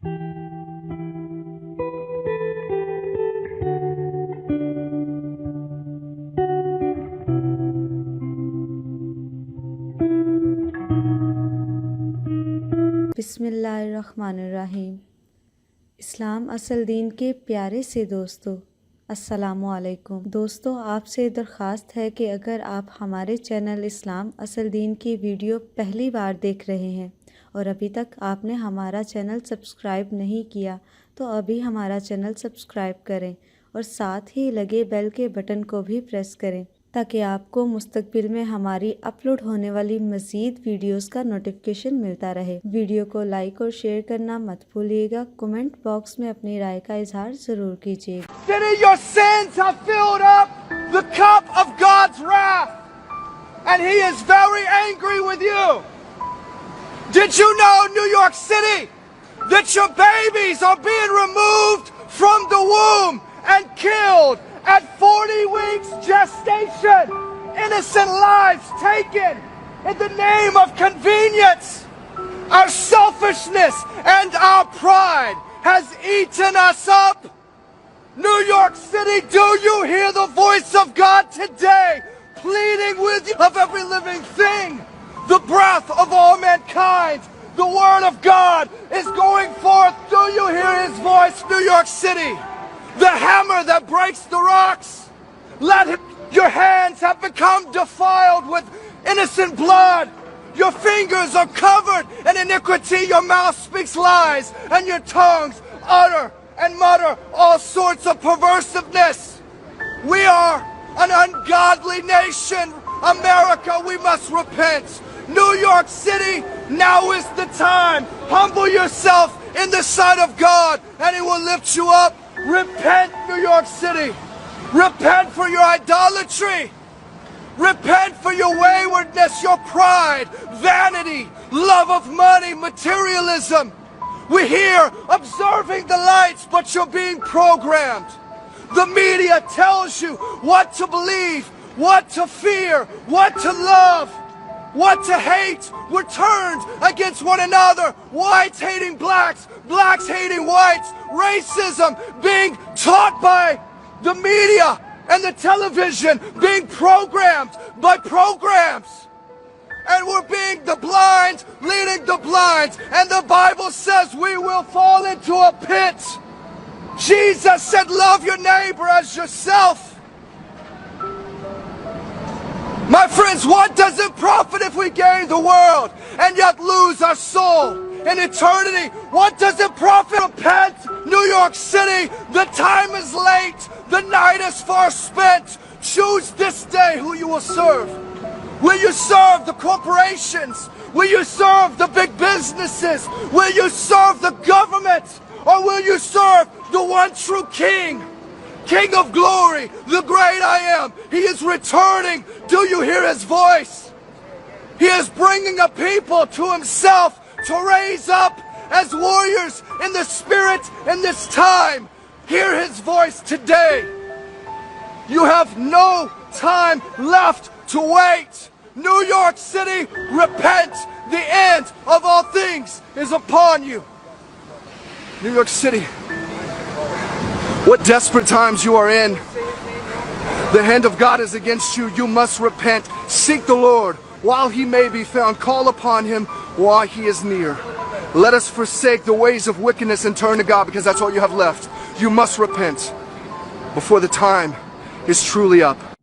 बिस्मिल्लाहिर्रहमानिर्रहीम। इस्लाम असल दीन के प्यारे से दोस्तों, अस्सलामुअलैकुम। दोस्तों, आपसे दरख्वास्त है कि अगर आप हमारे चैनल इस्लाम असल दीन की वीडियो पहली बार देख रहे हैं और अभी तक आपने हमारा चैनल सब्सक्राइब नहीं किया तो अभी हमारा चैनल सब्सक्राइब करें और साथ ही लगे बेल के बटन को भी प्रेस करें ताकि आपको मुस्तकबिल में हमारी अपलोड होने वाली मज़ीद वीडियोस का नोटिफिकेशन मिलता रहे। वीडियो को लाइक और शेयर करना मत भूलिएगा। कमेंट बॉक्स में अपनी राय का इजहार जरूर कीजिएगा। Your sins have filled up the cup of God's wrath, and He is very angry with you. Did you know, New York City, that your babies are being removed from the womb and killed at 40 weeks gestation? Innocent lives taken in the name of convenience. Our selfishness and our pride has eaten us up. New York City, do you hear the voice of God today, pleading with you of every living thing? The breath of all mankind, the word of God is going forth. Do you hear His voice, New York City? The hammer that breaks the rocks. Your hands have become defiled with innocent blood. Your fingers are covered in iniquity. Your mouth speaks lies, and your tongues utter and mutter all sorts of perversiveness. We are an ungodly nation. America, we must repent. New York City, now is the time. Humble yourself in the sight of God, and He will lift you up. Repent, New York City. Repent for your idolatry. Repent for your waywardness, your pride, vanity, love of money, materialism. We're here observing the lights, but you're being programmed. The media tells you what to believe, what to fear, what to love, what to hate. We're turned against one another. Whites hating blacks, blacks hating whites. Racism being taught by the media and the television, being programmed by programs. And we're being the blind, leading the blind. And the Bible says we will fall into a pit. Jesus said, love your neighbor as yourself. My friends, what does it profit if we gain the world and yet lose our soul in eternity? What does it profit? Repent, New York City. The time is late. The night is far spent. Choose this day who you will serve. Will you serve the corporations? Will you serve the big businesses? Will you serve the government? Or will you serve the one true King? King of glory, the great I am. He is returning. Do you hear His voice? He is bringing a people to Himself to raise up as warriors in the Spirit in this time. Hear His voice today. You have no time left to wait. New York City, repent. The end of all things is upon you. New York City, what desperate times you are in. The hand of God is against you. You must repent. Seek the Lord while He may be found. Call upon Him while He is near. Let us forsake the ways of wickedness and turn to God, because that's all you have left. You must repent before the time is truly up.